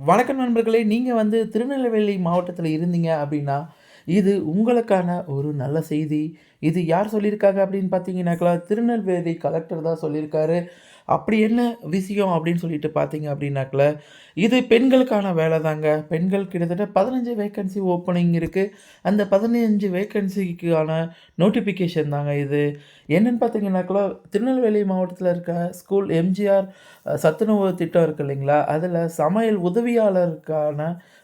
வணக்கம் நண்பர்களே! நீங்க திருநெல்வேலி மாவட்டத்தில இருந்தீங்க அப்டின்னா, இது உங்களுக்கான ஒரு நல்ல செய்தி. இது யார் சொல்லியிருக்காங்க அப்டின்னு பார்த்தீங்கன்னாக்கா, திருநெல்வேலி கலெக்டர் தான் சொல்லியிருக்காரு. அப்படி என்ன விஷயம் அப்டின்னு சொல்லிட்டு பார்த்தீங்க அப்டின்னாக்கல, இது பெண்களுக்கான வேல தாங்க. பெண்கள் கிட்டத்தட்ட 15 வேக்கன்சி ஓப்பனிங் இருக்கு. அந்த 15 வேக்கன்சிக்கான நோட்டிஃபிகேஷன் தாங்க இது. என்னன்னு பார்த்தீங்கன்னாக்கா, திருநெல்வேலி மாவட்டத்தில இருக்க ஸ்கூல் எம்ஜிஆர் சத்துணவு திட்டம் இருக்கு இல்லைங்களா? அதில சமையல் உதவியாளருக்கான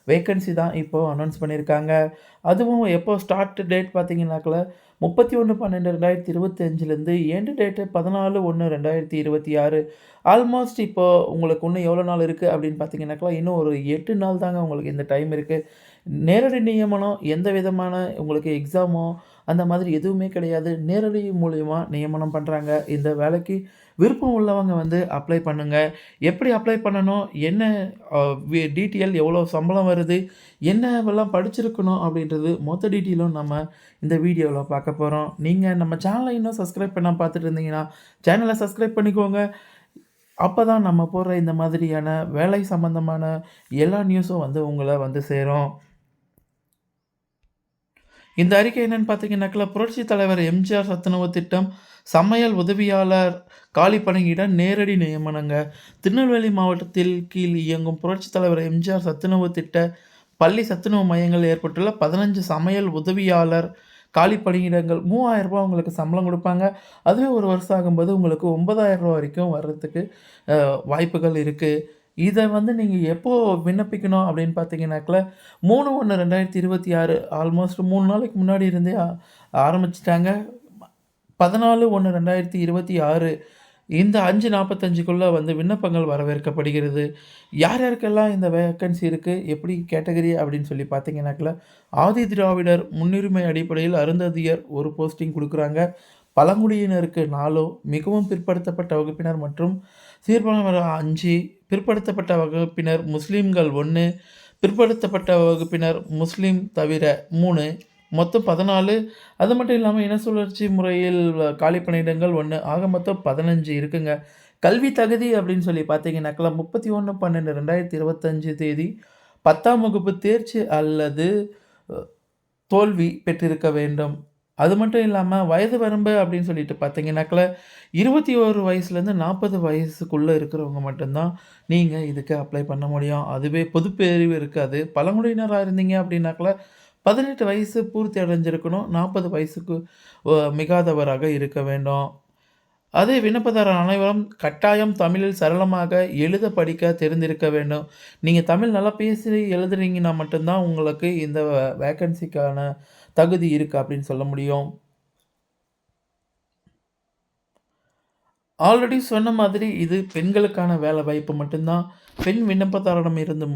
வேக்கன்சி தான் இப்போ அனௌன்ஸ் பண்ணியிருக்காங்க. அதுவும் எப்போ ஸ்டார்ட் டேட் பார்த்தீங்கன்னாக்கா, 31/12/2025லேருந்து எண்ட் டேட்டு 14/1/2026. ஆல்மோஸ்ட் இப்போ உங்களுக்கு இன்னும் எவ்வளோ நாள் இருக்கு அப்படின்னு பார்த்தீங்கன்னாக்கா, இன்னும் ஒரு 8 நாள் தாங்க உங்களுக்கு இந்த டைம் இருக்கு. நேரடி நியமனம் எந்த விதமான உங்களுக்கு எக்ஸாமோ, அந்த மாதிரி எதுவுமே கிடையாது. நேரடி மூலியமா நியமனம் பண்றாங்க. இந்த வேலைக்கு விருப்பம் உள்ளவங்க அப்ளை பண்ணுங்க. எப்படி அப்ளை பண்ணணும்? என்ன அ டீட்டெயில் எவ்வளோ சம்பளம் வருது? என்னவெல்லாம் படிச்சிருக்கணும்? அப்படின்றது மொத்த டீட்டெயிலும் நம்ம இந்த வீடியோல பார்க்க போறோம். நீங்க நம்ம சேனல இன்னும் சப்ஸ்கிரைப் பண்ணாம பார்த்துட்டு இருந்தீங்கன்னா, சேனல சப்ஸ்கிரைப் பண்ணிக்கோங்க. அப்பதான் நம்ம போடுற இந்த மாதிரியான வேலை சம்பந்தமான எல்லா நியூஸும் உங்கள சேரும். இந்த அறிக்கை என்னன்னு பார்த்தீங்கன்னாக்கா, புரட்சித் தலைவர் எம்ஜிஆர் சத்துணவு திட்டம், சமையல் உதவியாளர் காலி பணியிட நேரடி நியமனங்க. திருநெல்வேலி மாவட்டத்தில் கீழ் இயங்கும் புரட்சித் தலைவர் எம்ஜிஆர் சத்துணவு திட்ட பள்ளி சத்துணவு மையங்கள் ஏற்பட்டுள்ள 15 சமையல் உதவியாளர் காலி பணியிடங்கள் ரூ. 3000 உங்களுக்கு சம்பளம் குடுப்பாங்க. அதுவே 1 வருஷம் ஆகும்போது உங்களுக்கு ரூ. 9,000 வரைக்கும் வர்றதுக்கு வாய்ப்புகள் இருக்கு. இத நீங்க எப்போ விண்ணப்பிக்கணும் அப்படின்னு பார்த்தீங்கன்னாக்கா, 3/1/2026 ஆல்மோஸ்ட் 3 நாளைக்கு முன்னாடி இருந்தே ஆரம்பிச்சுட்டாங்க. 14/1/2026 இந்த 5:45க்குள்ள விண்ணப்பங்கள் வரவேற்கப்படுகிறது. யார் யாருக்கெல்லாம் இந்த வேக்கன்சி இருக்கு? எப்படி கேட்டகரி அப்படின்னு சொல்லி பார்த்தீங்கன்னாக்கா, ஆதி திராவிடர் முன்னுரிமை அடிப்படையில் அருந்ததியர் ஒரு போஸ்டிங் குடுக்குறாங்க. பழங்குடியினருக்கு 4, மிகவும் பிற்படுத்தப்பட்ட வகுப்பினர் மற்றும் சீர்மரபினர் 5, பிற்படுத்தப்பட்ட வகுப்பினர் முஸ்லிம்கள் 1, பிற்படுத்தப்பட்ட வகுப்பினர் முஸ்லிம் தவிர 3, மொத்தம் 14. அது மட்டும் இல்லாம இன சுழற்சி முறையில் காலி பணியிடங்கள் 1. ஆக மொத்தம் 15 இருக்குங்க. கல்வி தகுதி அப்படின்னு சொல்லி பார்த்தீங்கன்னாக்கா, 31/12/2025 தேதி 10ஆம் வகுப்பு தேர்ச்சி அல்லது அ தோல்வி பெற்றிருக்க வேண்டும். அது மட்டும் இல்லாம வயது வரம்பு அப்படின்னு சொல்லிட்டு பார்த்தீங்கன்னாக்கா, 21 வயசுலேருந்து 40 வயசுக்குள்ள இருக்கிறவங்க மட்டும் தான் நீங்க இதுக்கு அப்ளை பண்ண முடியும். அதுவே பொதுப்பிரிவு இருக்காது. பழங்குடியினரா இருந்தீங்க அப்படின்னாக்கா 18 வயசு பூர்த்தி அடைஞ்சிருக்கணும். 40 வயசுக்கு மிகாதவராக இருக்க வேண்டும். அதே விண்ணப்பதாரர் அனைவரும் கட்டாயம் தமிழில் சரளமாக எழுத, படிக்க தெரிந்திருக்க வேண்டும். நீங்க தமிழ் நல்லா பேசி எழுதுறீங்கன்னா மட்டும் தான் உங்களுக்கு இந்த வேக்கன்சிக்கான தகுதி இருக்கு அப்படின்னு சொல்ல முடியும். ஆல்ரெடி சொன்ன மாதிரி இது பெண்களுக்கான வேலைவாய்ப்பு மட்டும் தான். பெண் விண்ணப்பதாரரிடம் இருந்து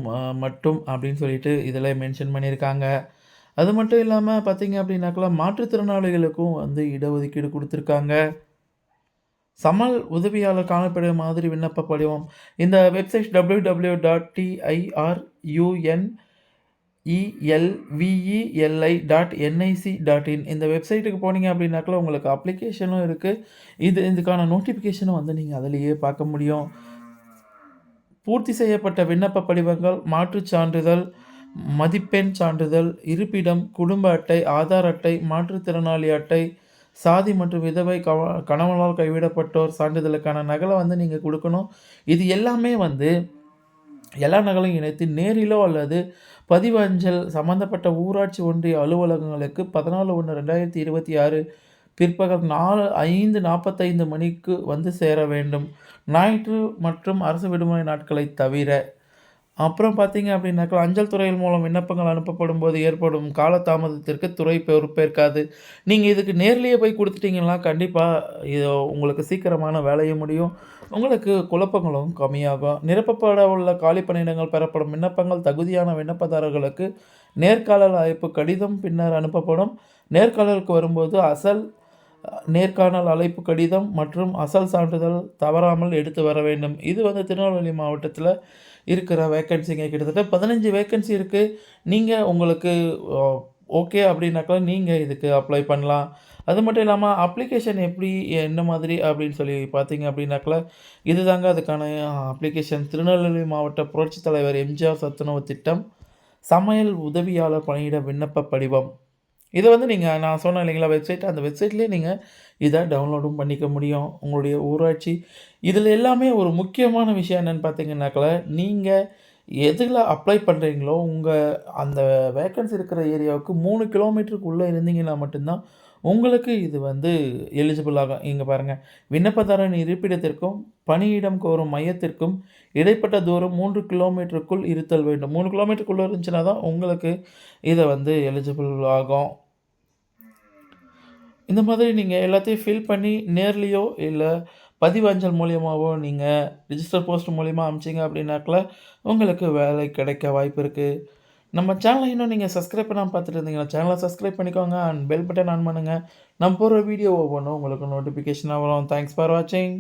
மட்டும் அப்படின்னு சொல்லிட்டு இதில மென்ஷன் பண்ணியிருக்காங்க. அது மட்டும் இல்லாம பார்த்தீங்க அப்படின்னாக்கா, மாற்றுத்திறனாளிகளுக்கும் இடஒதுக்கீடு குடுத்துருக்காங்க. சமல் உதவியாளர் காணப்படும் மாதிரி விண்ணப்ப படிவம். இந்த வெப்சைட் www.tinrelveli.nic.in இந்த வெப்சைட்டுக்கு போனீங்க அப்படின்னாக்கா, உங்களுக்கு அப்ளிகேஷனும் இருக்கு. இதுக்கான நோட்டிஃபிகேஷனும் நீங்க அதிலேயே பார்க்க முடியும். பூர்த்தி செய்யப்பட்ட விண்ணப்ப படிவங்கள், மாற்றுச் சான்றிதழ், மதிப்பெண் சான்றிதழ், இருப்பிடம், குடும்ப அட்டை, ஆதார் அட்டை, மாற்றுத்திறனாளி அட்டை, சாதி மற்றும் விதவை கணவனால் கைவிடப்பட்டோர் சான்றிதழுக்கான நகல நீங்க குடுக்கணும். இது எல்லாமே எல்லா நகலையும் இணைத்து நேரிலோ அல்லது பதிவு அஞ்சல் சம்பந்தப்பட்ட ஊராட்சி ஒன்றிய அலுவலகங்களுக்கு 14/1/2026 பிற்பகல் 5:45 மணிக்கு சேர வேண்டும். ஞாயிற்று மற்றும் அரசு விடுமுறை நாட்களைத் தவிர. அப்புறம் பார்த்தீங்க அப்படின்னாக்கா, அஞ்சல் துறையின் மூலம் விண்ணப்பங்கள் அனுப்பப்படும்போது ஏற்படும் காலதாமதத்திற்கு துறை பொறுப்பேற்காது. நீங்க இதுக்கு நேர்லயே போய் குடுத்துட்டீங்கன்னா, கண்டிப்பா இது உங்களுக்கு சீக்கிரமான வேலையும் முடியும். உங்களுக்கு குழப்பங்களும் கம்மியாகும். நிரப்பப்பட உள்ள காலி பணியிடங்கள் பெறப்படும் விண்ணப்பங்கள் தகுதியான விண்ணப்பதாரர்களுக்கு நேர்காணல் அழைப்பு கடிதம் பின்னர் அனுப்பப்படும். நேர்காணலுக்கு வரும்போது அசல் நேர்காணல் அழைப்பு கடிதம் மற்றும் அசல் சான்றிதழ் தவறாமல் எடுத்து வர வேண்டும். இது திருநெல்வேலி மாவட்டத்தில இருக்கிற வேக்கன்சிங்க. கிட்டத்தட்ட 15 வேக்கன்சி இருக்கு. நீங்க உங்களுக்கு அ ஓகே அப்படின்னாக்கா நீங்க இதுக்கு அப்ளை பண்ணலாம். அது மட்டும் இல்லாம அப்ளிகேஷன் எப்படி என்ன மாதிரி அப்படின்னு சொல்லி பார்த்தீங்க அப்படின்னாக்கா, இதுதாங்க அதுக்கான அப்ளிகேஷன். திருநெல்வேலி மாவட்ட புரட்சித் தலைவர் எம்ஜிஆர் சத்துணவு திட்டம், சமையல் உதவியாளர் பணியிட விண்ணப்ப படிவம். இத வந்து நீங்க நான் சொன்னேன் இல்லைங்களா வெப்சைட், அந்த வெப்சைட்லயே நீங்க இத டவுன்லோடும் பண்ணிக்க முடியும். உங்களுடைய ஊராட்சி இதில எல்லாமே ஒரு முக்கியமான விஷயம் என்னன்னு பார்த்தீங்கன்னாக்கா, நீங்க எதுல அப்ளை பண்றீங்களோ, உங்க அந்த வேக்கன்சி இருக்கிற ஏரியாவுக்கு 3 கிலோமீட்டருக்குள்ள இருந்தீங்கன்னா மட்டும் தான், உங்களுக்கு இது வந்து எலிஜிபிள் ஆகும். இங்க பாருங்க, விண்ணப்பதாரரின் இருப்பிடத்திற்கும், பணியிடம் கோரும் மையத்திற்கும் இடைப்பட்ட தூரம் 3 கிலோமீட்டருக்குள் இருத்தல் வேண்டும். 3 கிலோமீட்டருக்குள்ள இருந்துச்சுனா தான் உங்களுக்கு இத வந்து எலிஜிபிள் ஆகும். இந்த மாதிரி நீங்க எல்லாத்தையும் ஃபில் பண்ணி நேர்லயோ, இல்ல பதிவு அஞ்சல் மூலியமாவோ நீங்க ரிஜிஸ்டர் போஸ்ட் மூலியமா அனுப்பிச்சீங்க அப்படின்னாக்கா, உங்களுக்கு வேலை கிடைக்க வாய்ப்பு இருக்கு. நம்ம சேனல இன்னும் நீங்க சப்ஸ்கிரைப் பண்ணாம பார்த்துட்டு இருந்தீங்கன்னா, சேனல சப்ஸ்கிரைப் பண்ணிக்கோங்க அண்ட் பெல் பட்டன் ஆன் பண்ணுங்க. நான் போடுற வீடியோ ஒவ்வொன்னும் உங்களுக்கு நோட்டிஃபிகேஷனா வரும். தேங்க்ஸ் ஃபார் வாட்சிங்.